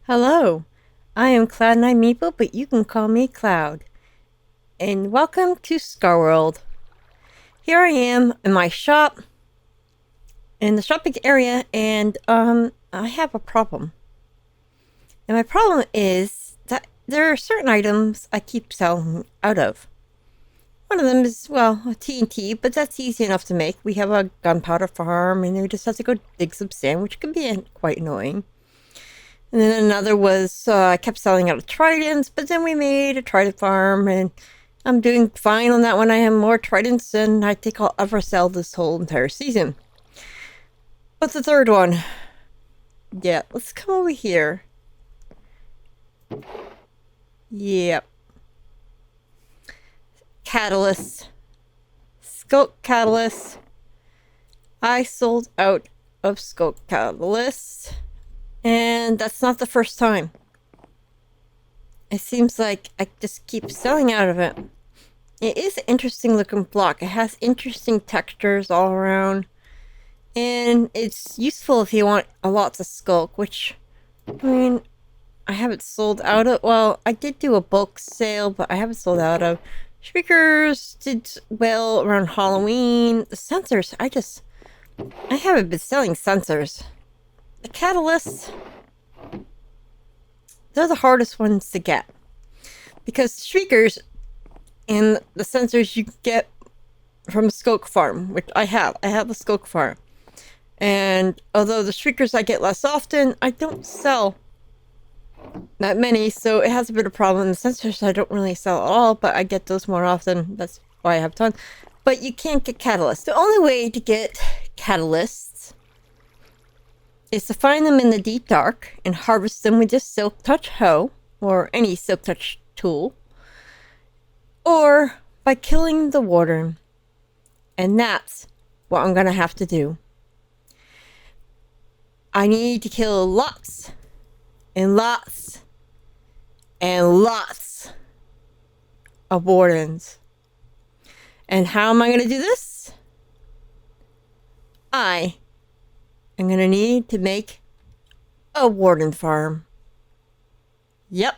Hello, I am Cloudninemeeple, but you can call me Cloud. And welcome to Scarworld. Here I am in my shop, in the shopping area, and I have a problem. And my problem is that there are certain items I keep selling out of. One of them is, well, a TNT, but that's easy enough to make. We have a gunpowder farm, and we just have to go dig some sand, which can be quite annoying. And then another was I kept selling out of tridents, but then we made a trident farm, and I'm doing fine on that one. I have more tridents than I think I'll ever sell this whole entire season. But the third one, yeah, let's come over here. Yep. Catalyst. Sculk catalyst. I sold out of Sculk catalyst. And that's not the first time. It seems like I just keep selling out of it. It is an interesting looking block. It has interesting textures all around. And it's useful if you want a lot of Sculk, which, I mean, I haven't sold out of. Well, I did do a bulk sale, but I haven't sold out of. Shriekers did well around Halloween. The sensors, I haven't been selling sensors. The catalysts, they're the hardest ones to get. Because the shriekers and the sensors you get from a Sculk farm, which I have a Sculk farm. And although the shriekers I get less often, I don't sell that many, so it has a bit of a problem. The sensors I don't really sell at all, but I get those more often. That's why I have tons. But you can't get catalysts. The only way to get catalysts is to find them in the deep dark and harvest them with just Silk Touch hoe or any Silk Touch tool, or by killing the warden. And that's what I'm gonna have to do. I need to kill lots and lots and lots of wardens. And how am I gonna do this? I'm gonna need to make a warden farm. Yep.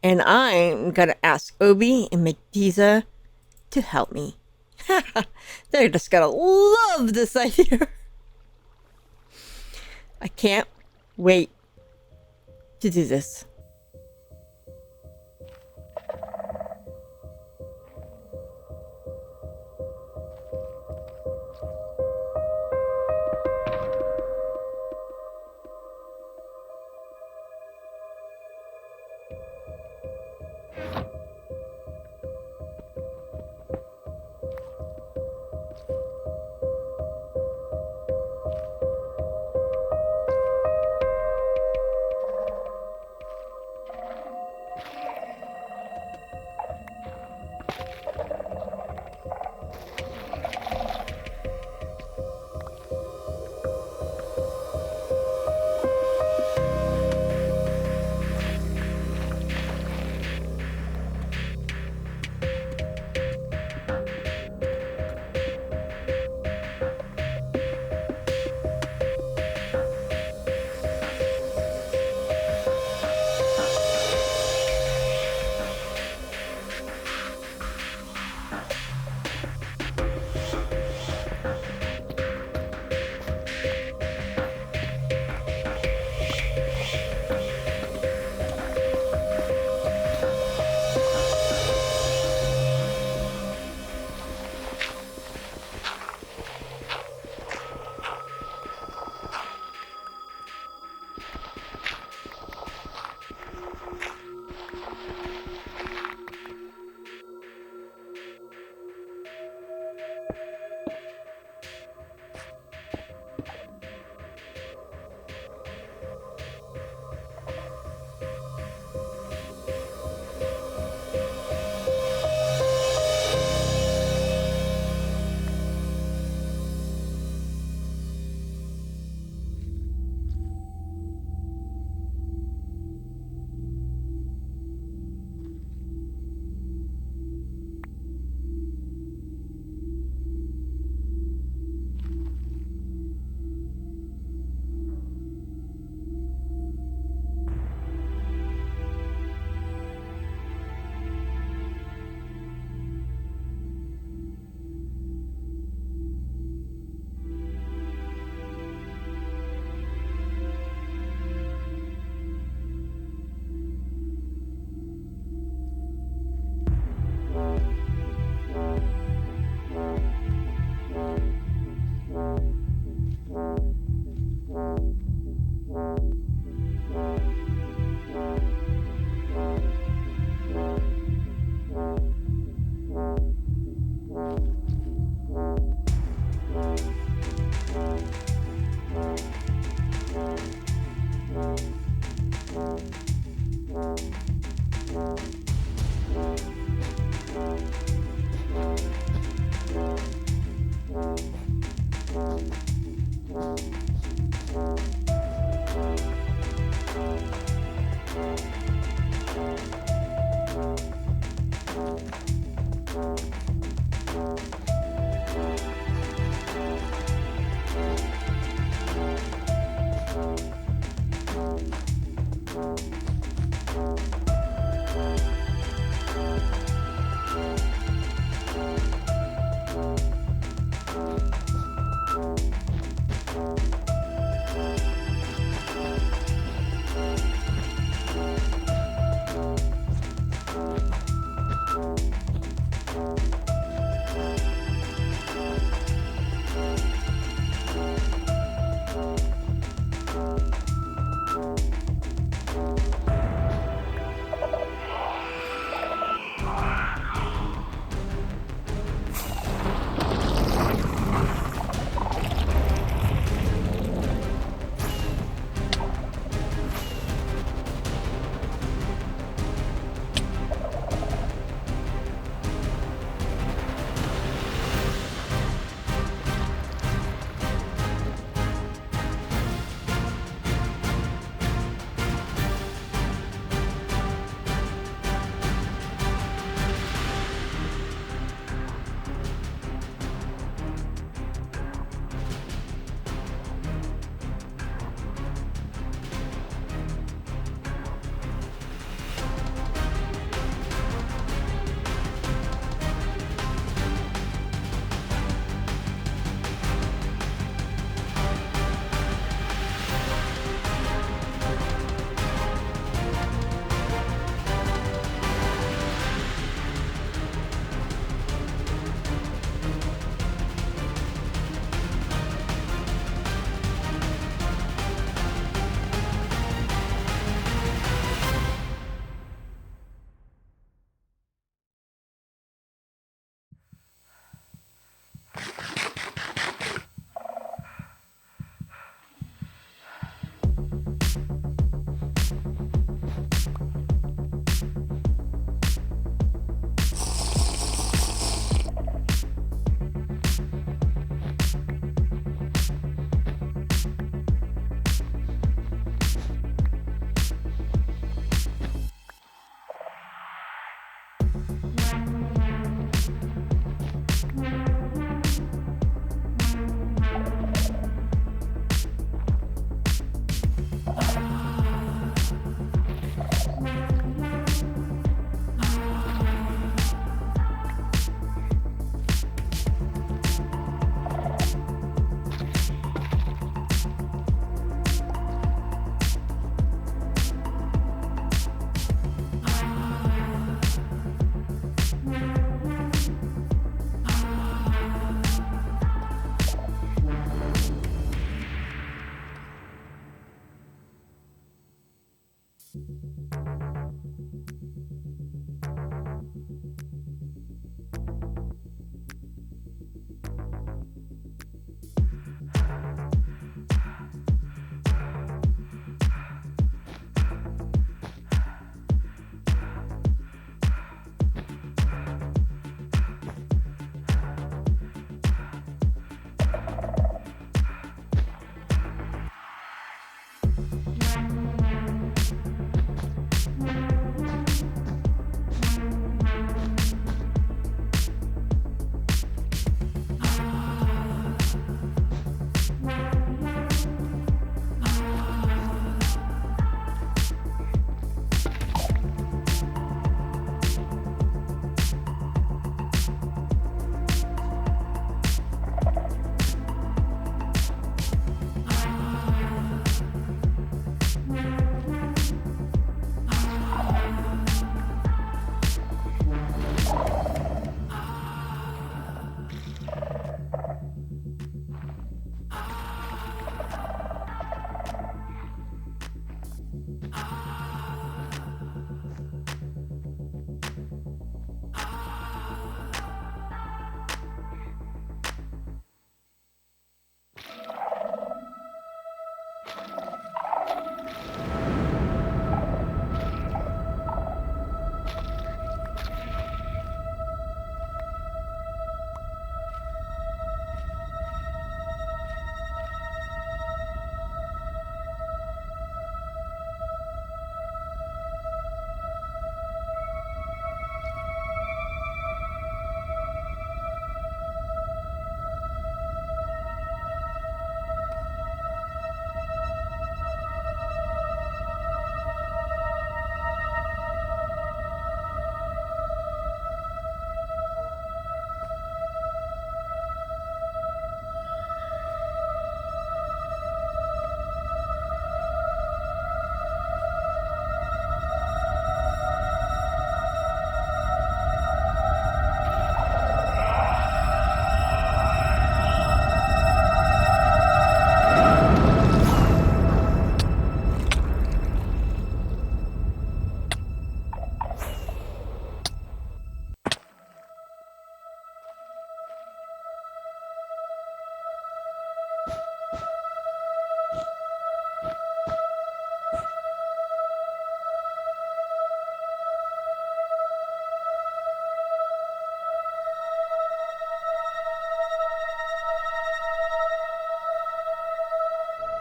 And I'm gonna ask Obi and Magdiza to help me. They're just gonna love this idea. I can't wait to do this.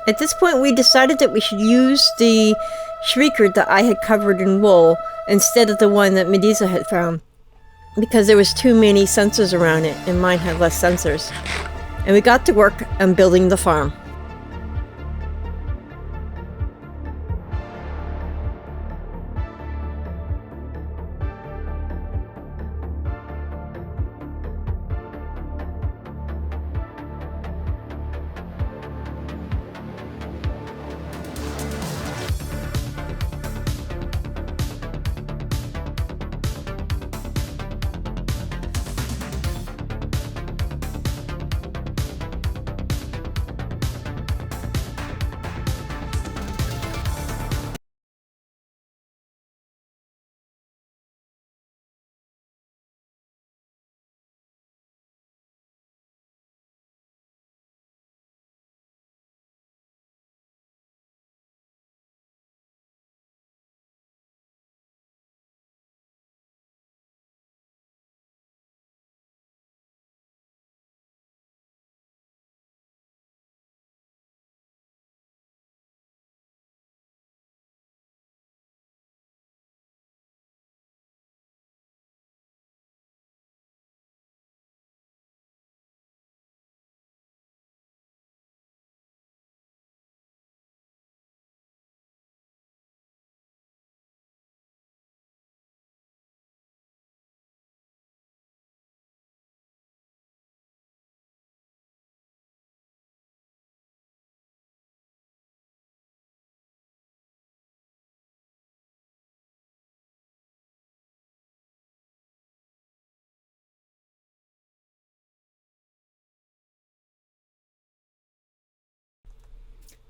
At this point, we decided that we should use the shrieker that I had covered in wool instead of the one that Mediza had found, because there was too many sensors around it and mine had less sensors. And we got to work on building the farm.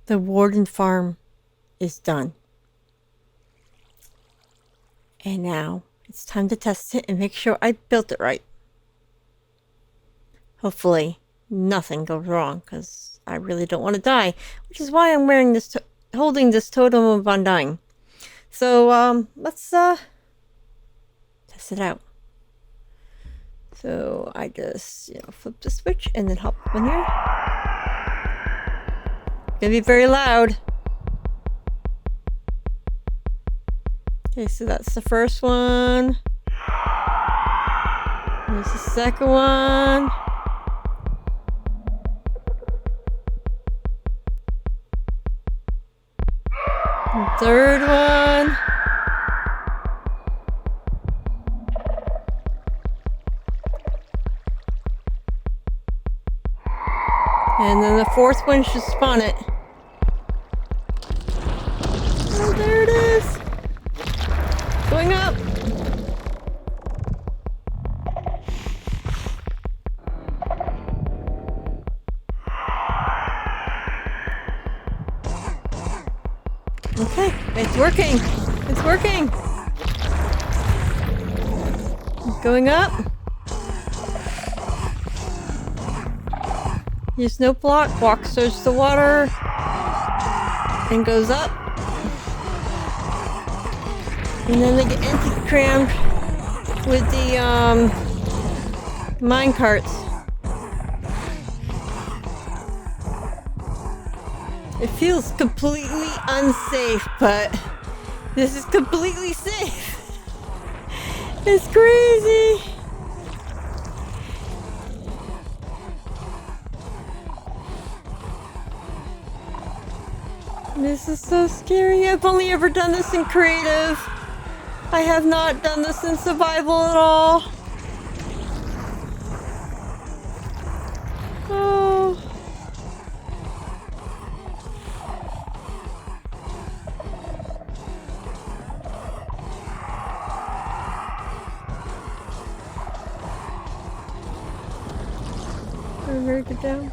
The Warden farm is done. And now It's time to test it and make sure I built it right. Hopefully nothing goes wrong, because I really don't want to die, which is why I'm wearing this, holding this totem of undying. So let's test it out. So I just, flip the switch and then hop in here. Gonna be very loud. Okay, so that's the first one. There's the second one. The third one. And then the fourth one should spawn it. Oh, there it is. Going up. Okay, it's working. It's working. Going up. Use no block, walks towards the water, and goes up. And then they get anti-crammed with the mine carts. It feels completely unsafe, but this is completely safe. It's crazy. This is so scary. I've only ever done this in creative. I have not done this in survival at all. Oh. Where to go down?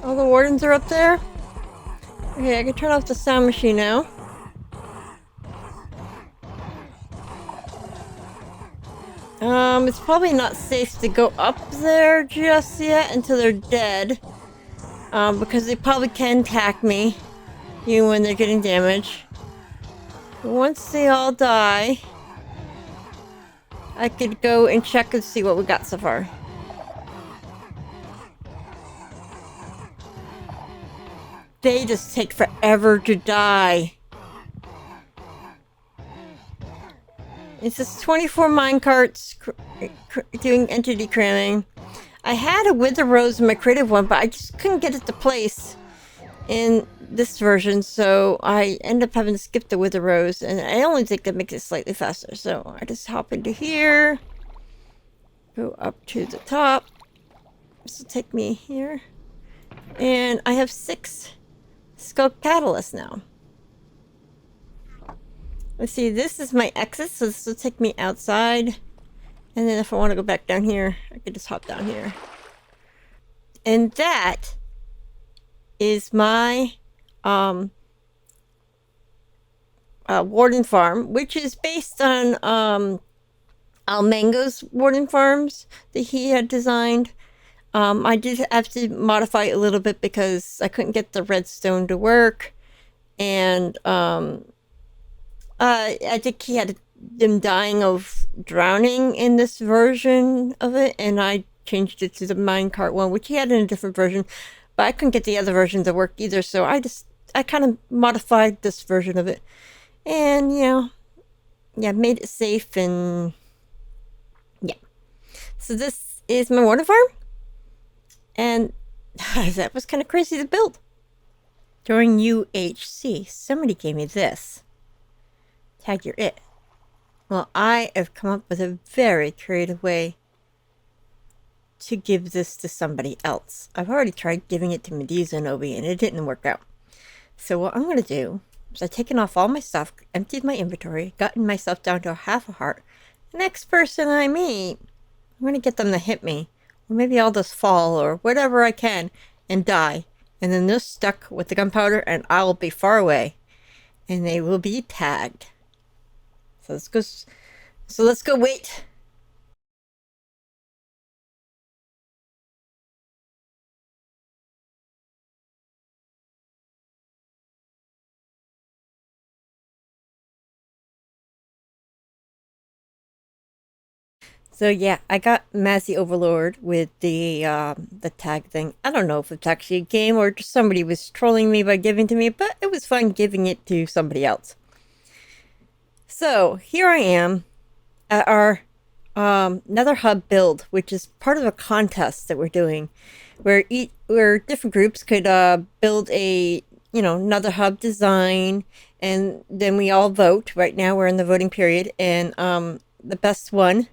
All the wardens are up there. Okay, I can turn off the sound machine now. It's probably not safe to go up there just yet until they're dead. Because they probably can attack me, even when they're getting damage. But once they all die, I could go and check and see what we got so far. They just take forever to die. It's just 24 minecarts doing entity cramming. I had a Wither Rose in my creative one, but I just couldn't get it to place in this version, so I ended up having to skip the Wither Rose, and I only think that makes it slightly faster. So I just hop into here, go up to the top. This will take me here, and I have 6 Sculk catalysts now. Let's see, this is my exit, so this will take me outside. And then if I want to go back down here, I could just hop down here. And that is my warden farm, which is based on Almango's warden farms that he had designed. I did have to modify it a little bit because I couldn't get the redstone to work. And I think he had them dying of drowning in this version of it, and I changed it to the minecart one, which he had in a different version, but I couldn't get the other version to work either, so I kind of modified this version of it, and made it safe, and yeah. So this is my water farm, and that was kind of crazy to build. During UHC, somebody gave me this. Tag your it. Well, I have come up with a very creative way to give this to somebody else. I've already tried giving it to Medusa and Obi, and it didn't work out. So what I'm going to do is I've taken off all my stuff, emptied my inventory, gotten myself down to a half a heart. The next person I meet, I'm going to get them to hit me. Or maybe I'll just fall or whatever I can and die. And then they're stuck with the gunpowder and I'll be far away. And they will be tagged. So let's go wait. So yeah, I got Mazzy Overlord with the tag thing. I don't know if it's actually a game or just somebody was trolling me by giving to me, but it was fun giving it to somebody else. So here I am at our Nether Hub build, which is part of a contest that we're doing, where different groups could build a Nether Hub design, and then we all vote. Right now we're in the voting period, and the best one.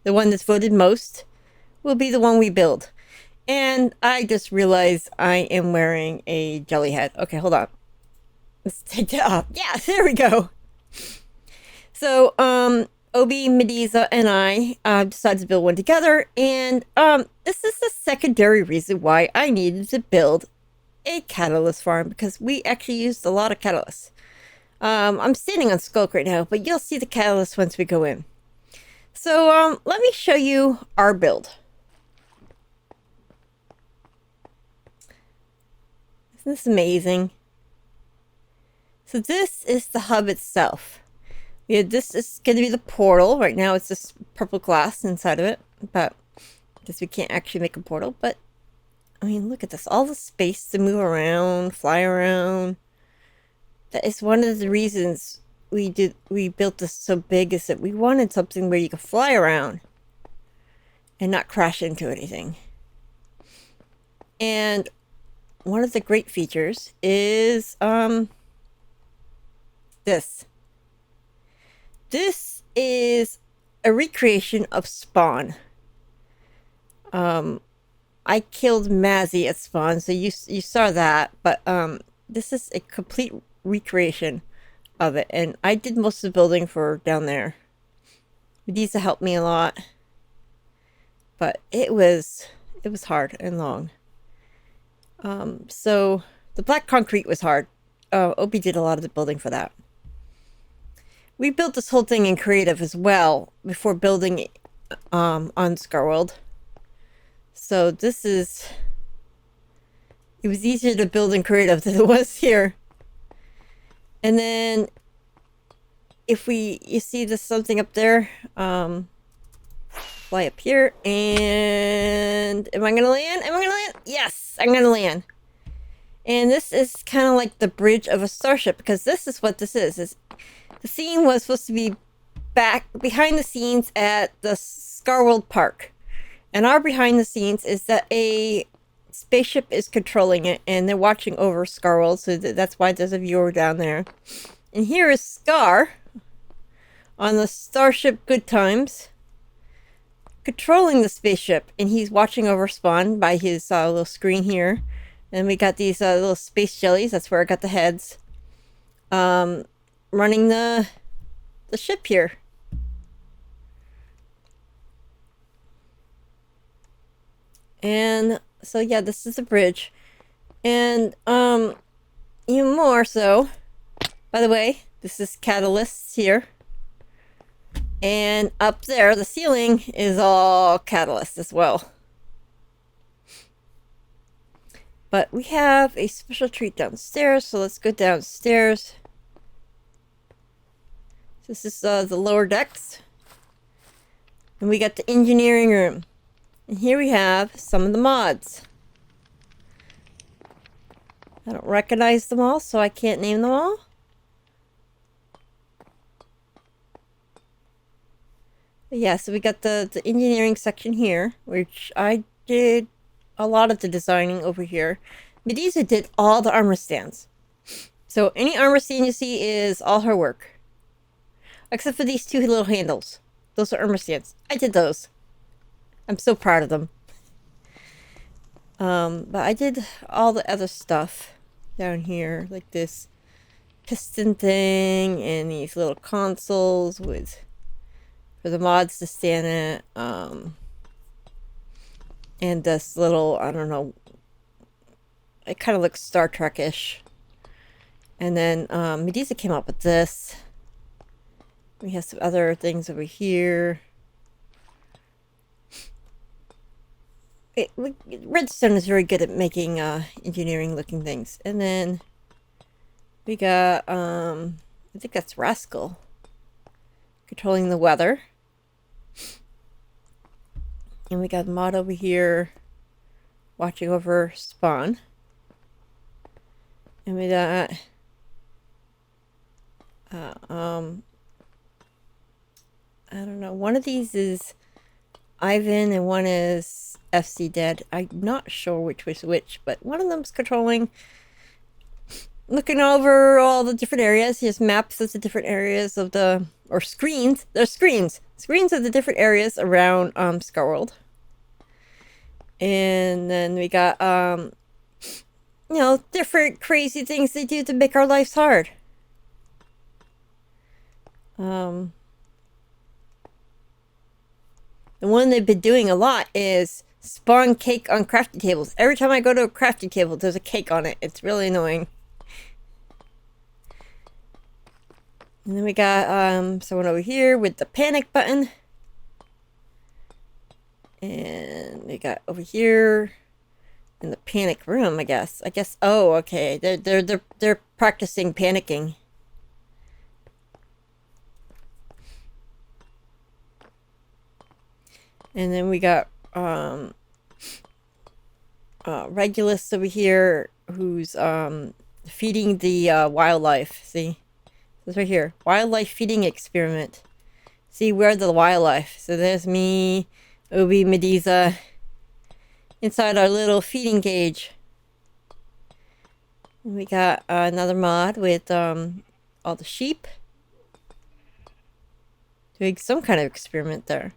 The one that's voted most will be the one we build. And I just realized I am wearing a jelly head. Okay, hold on. Let's take that off. Yeah, there we go. So, Obi, Mediza, and I decided to build one together. And this is the secondary reason why I needed to build a catalyst farm, because we actually used a lot of catalysts. I'm standing on Sculk right now, but you'll see the catalyst once we go in. So, let me show you our build. Isn't this amazing? So this is the hub itself. Yeah, this is going to be the portal. Right now it's just purple glass inside of it, but I guess we can't actually make a portal. But, I mean, look at this. All the space to move around, fly around. That is one of the reasons we built this so big, is that we wanted something where you could fly around and not crash into anything. And one of the great features is this. This is a recreation of Spawn. I killed Mazzy at Spawn, so you saw that, but this is a complete recreation of it, and I did most of the building for down there. Mediza helped me a lot, but it was hard and long. So the black concrete was hard. Opie did a lot of the building for that. We built this whole thing in creative as well before building it on Scarworld. So it was easier to build in creative than it was here. And then if you see this something up there, fly up here, and am I gonna land? Am I gonna land? Yes, I'm gonna land. And this is kind of like the bridge of a starship, because this is what this is the scene was supposed to be back behind the scenes at the Scarworld Park. And our behind the scenes is that a spaceship is controlling it, and they're watching over Scarworld, so that's why there's a viewer down there. And here is Scar on the starship Good Times, controlling the spaceship, and he's watching over Spawn by his little screen here. And we got these little space jellies. That's where I got the heads. Running the ship here. And so yeah, this is the bridge. And even more so, by the way, this is catalysts here. And up there, the ceiling is all catalyst as well. But we have a special treat downstairs, so let's go downstairs. This is the lower decks. And we got the engineering room. And here we have some of the mods. I don't recognize them all, so I can't name them all. But yeah, so we got the engineering section here, which I did a lot of the designing over here. Mediza did all the armor stands. So any armor stand you see is all her work. Except for these two little handles. Those are armor stands. I did those. I'm so proud of them. But I did all the other stuff. down here, like this piston thing, and these little consoles with for the mods to stand in. And this little, I don't know, it kind of looks Star Trek-ish. And then Medusa came up with this. We have some other things over here. Redstone is very good at making engineering looking things. And then we got, I think that's Rascal controlling the weather. And we got Mod over here watching over spawn. And we got I don't know, one of these is Ivan and one is FC Dead. I'm not sure which was which, but one of them's controlling, looking over all the different areas. He has maps of the different areas of the, or screens. There's screens of the different areas around Scarworld. And then we got you know, different crazy things they do to make our lives hard. The one they've been doing a lot is spawn cake on crafting tables. Every time I go to a crafting table, there's a cake on it. It's really annoying. And then we got someone over here with the panic button. And we got over here in the panic room, I guess. Oh, okay. They're practicing panicking. And then we got Regulus over here who's feeding the wildlife. See? This right here. Wildlife feeding experiment. See, we're the wildlife. So there's me, Obi, Medusa, inside our little feeding cage. And we got another mod with all the sheep. Doing some kind of experiment there.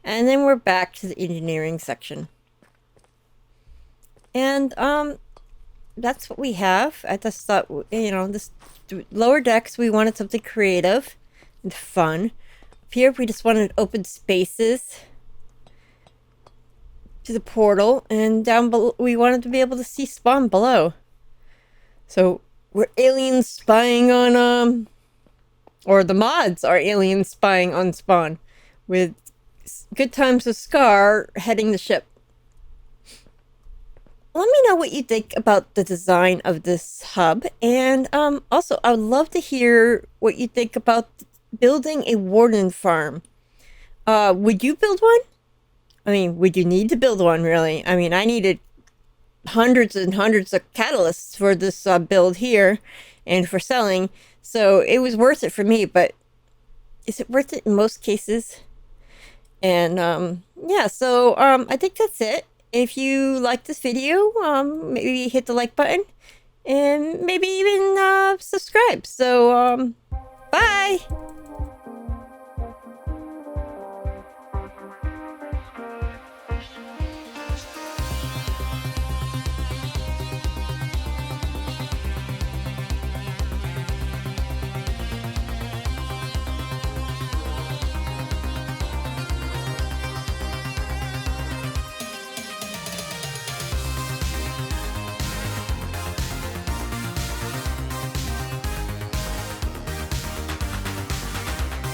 And then we're back to the engineering section. And that's what we have. I just thought, you know, this lower decks, we wanted something creative and fun. Up here, we just wanted open spaces to the portal. And down below, we wanted to be able to see spawn below. So we're aliens spying on, or the mods are aliens spying on spawn with Good Times with Scar heading the ship. Let me know what you think about the design of this hub, and also I would love to hear what you think about building a warden farm. Would you build one? I mean, would you need to build one, really? I mean, I needed hundreds and hundreds of catalysts for this build here and for selling, so it was worth it for me, but is it worth it in most cases? And yeah, so I think that's it. If you like this video, maybe hit the like button and maybe even subscribe. So bye.